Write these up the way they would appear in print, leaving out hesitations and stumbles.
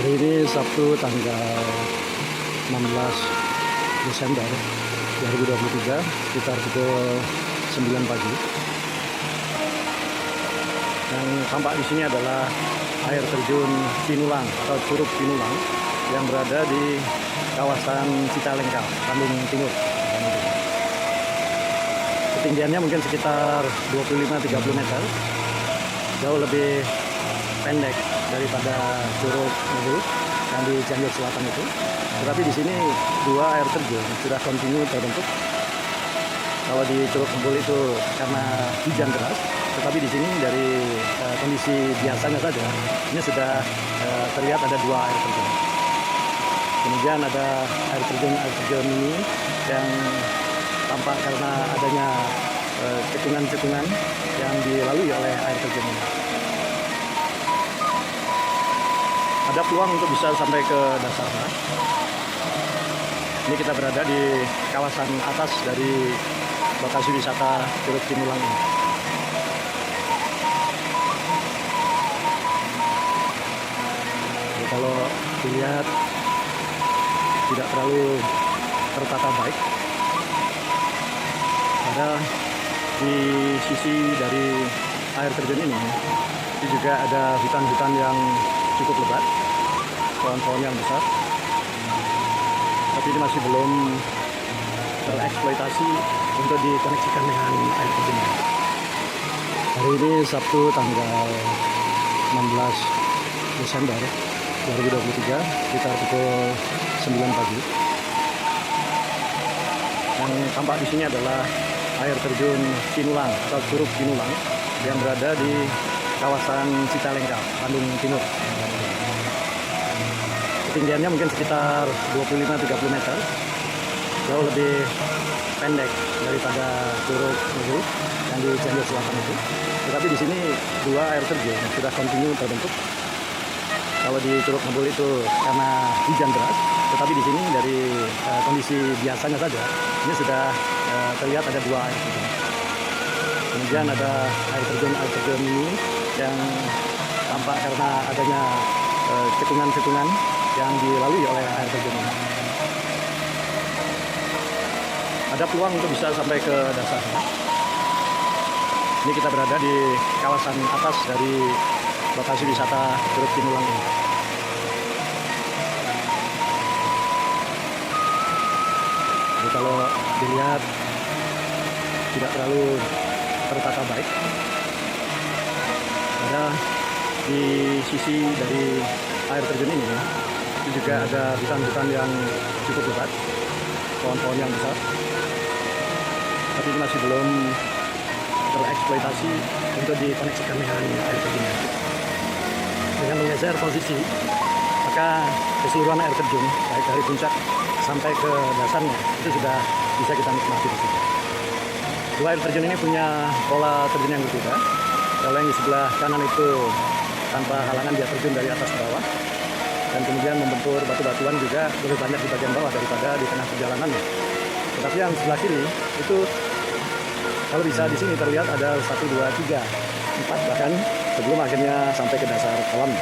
Hari ini Sabtu tanggal 16 Desember 2023 sekitar pukul 9 pagi. Yang tampak di sini adalah air terjun Pinulang atau Curug Pinulang yang berada di kawasan Cicalengka, Bandung Timur. Ketinggiannya mungkin sekitar 25-30 meter, jauh lebih pendek daripada Curug Ngebul yang di Cianjur Selatan itu. Tetapi di sini dua air terjun sudah kontinu terbentuk. Kalau di Curug Ngebul itu karena hujan deras, tetapi di sini dari kondisi biasanya saja ini sudah terlihat ada dua air terjun. Kemudian ada air terjun ini yang tampak karena adanya cekungan-cekungan yang dilalui oleh air terjun ini. Ada peluang untuk bisa sampai ke dasarnya. Ini kita berada di kawasan atas dari lokasi wisata Curug Pinulang ini. Jadi kalau dilihat tidak terlalu tertata baik. Ada di sisi dari air terjun ini juga ada hutan-hutan yang cukup lebat, pohon-pohon yang besar, tapi ini masih belum tereksploitasi untuk dikoneksikan dengan air terjun. Hari ini Sabtu tanggal 16 Desember 2023 sekitar pukul 9 pagi. Yang tampak di sini adalah air terjun Pinulang atau Curug Pinulang yang berada di kawasan Cicalengka, Bandung Timur. Ketinggiannya mungkin sekitar 25-30 meter, jauh lebih pendek daripada Curug Ngebul yang di Cianjur Selatan itu. Tetapi di sini dua air terjun sudah kontinu terbentuk. Kalau di Curug Ngebul itu karena hujan deras, tetapi di sini dari kondisi biasanya saja ini sudah terlihat ada dua air terjun. Kemudian ada air terjun ini yang tampak karena adanya cekungan-cekungan yang dilalui oleh air terjun ini. Ada peluang untuk bisa sampai ke dasarnya. Ini kita berada di kawasan atas dari lokasi wisata Curug Pinulang ini. Jadi kalau dilihat tidak terlalu tertata baik. Ada di sisi dari air terjun ini itu juga ada hutan-hutan yang cukup lebat, pohon-pohon yang besar, tapi ini masih belum tereksploitasi untuk dikoneksikan dengan air terjun. Dengan menggeser posisi, maka keseluruhan air terjun baik dari puncak sampai ke dasarnya itu sudah bisa kita nikmati di situ. Dua air terjun ini punya pola terjun yang berbeda. Kalau yang di sebelah kanan itu tanpa halangan dia terjun dari atas ke bawah, dan kemudian membentur batu-batuan juga lebih banyak di bagian bawah daripada di tengah perjalanannya. Tetapi yang sebelah kiri itu kalau bisa di sini terlihat ada 1, 2, 3, 4 bahkan sebelum akhirnya sampai ke dasar kolam.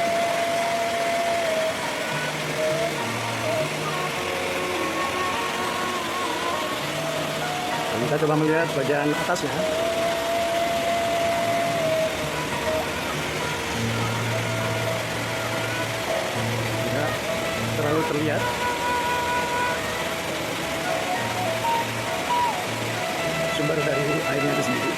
Kita coba melihat bagian atasnya. Tidak terlalu terlihat. Sumber dari airnya itu sendiri.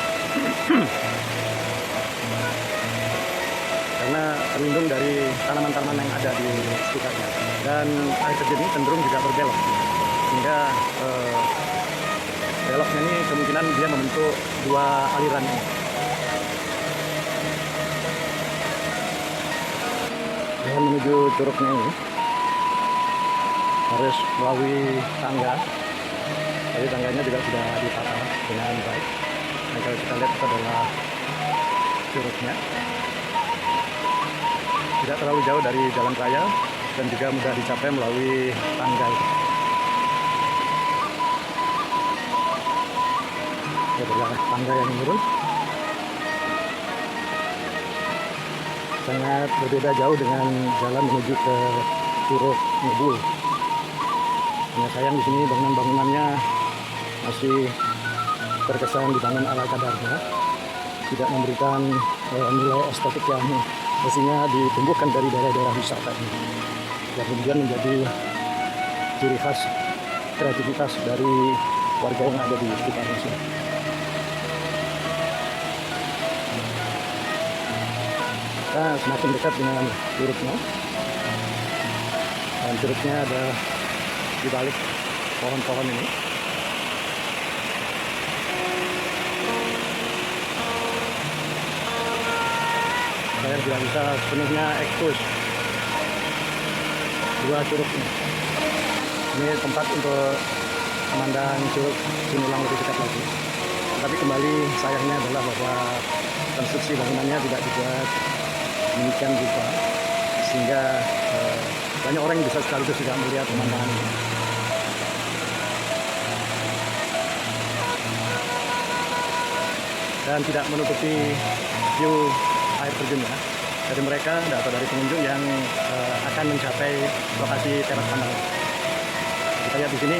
Karena terlindung dari tanaman-tanaman yang ada di sekitarnya. Dan air terjun ini cenderung juga berbelok. Sehingga beloknya ini kemungkinan dia membentuk dua aliran ini. Dan menuju curugnya ini harus melalui tangga. Jadi tangganya juga sudah ditata dengan baik. Dan kalau kita lihat itu adalah curugnya. Tidak terlalu jauh dari jalan raya dan juga mudah dicapai melalui tangga itu. Adalah tangga yang menurun. sangat berbeda jauh dengan jalan menuju ke Curug Ngebul. Hanya sayang di sini bangunan-bangunannya masih terkesan dibangun ala kadarnya, tidak memberikan nilai estetik yang mestinya ditumbuhkan dari daerah-daerah wisata ini, yang kemudian menjadi ciri khas kreativitas dari warga yang ada di sekitarnya sini. Kita semakin dekat dengan curugnya, dan curugnya ada di balik pohon-pohon ini. Saya tidak bisa sepenuhnya ekspos dua curug ini. Ini tempat untuk memandang curug Sinulang lebih dekat lagi. Tapi kembali sayangnya adalah bahwa konstruksi bangunannya tidak dibuat demikian rupa, sehingga banyak orang yang bisa sekaligus juga melihat pemandangan ini. Dan tidak menutupi view air terjunnya dari mereka atau dari pengunjung yang akan mencapai lokasi teras pandangan. Kita lihat di sini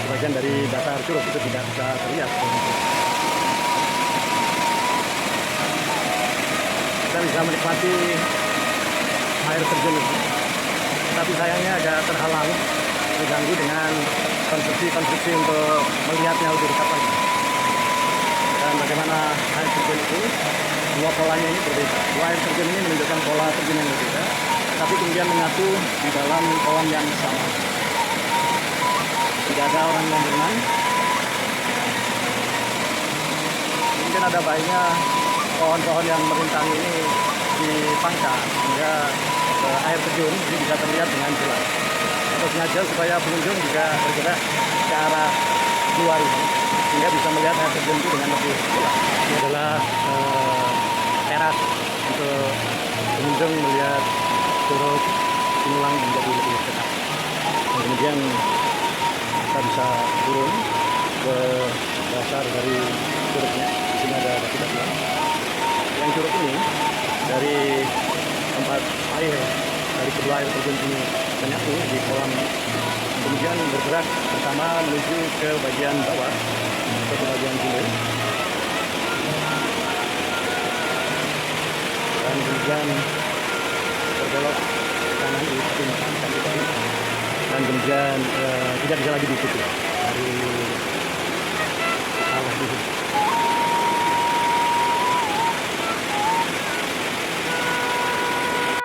sebagian dari dasar curug itu tidak bisa terlihat. Kita bisa menikmati air terjun itu, tapi sayangnya agak terhalang, terganggu dengan konstruksi untuk melihatnya lebih dekat lagi. Dan bagaimana air terjun itu, dua polanya ini berbeda. Dua air terjun ini menunjukkan pola terjun yang berbeda, tapi kemudian menyatu di dalam kolam yang sama. Tidak ada orang yang berenang. Mungkin ada baiknya pohon-pohon yang merintangi ini dipangkas sehingga air terjun ini bisa terlihat dengan jelas. Atau sengaja supaya pengunjung juga bergerak ke arah luar ini, sehingga bisa melihat air terjun itu dengan lebih jelas. Ini adalah teras untuk pengunjung melihat curug Sinulang menjadi lebih dekat. Dan kemudian kita bisa turun ke dasar dari curugnya. Di sini ada batu-batuan. Yang curug ini dari tempat air dari kedua air terjun ini menyatu di kolam, kemudian bergerak bersama menuju ke bagian bawah atau ke bagian hilir, dan kemudian berbelok ke kanan di tepi, dan kemudian tidak bisa lagi diikuti dari arah itu.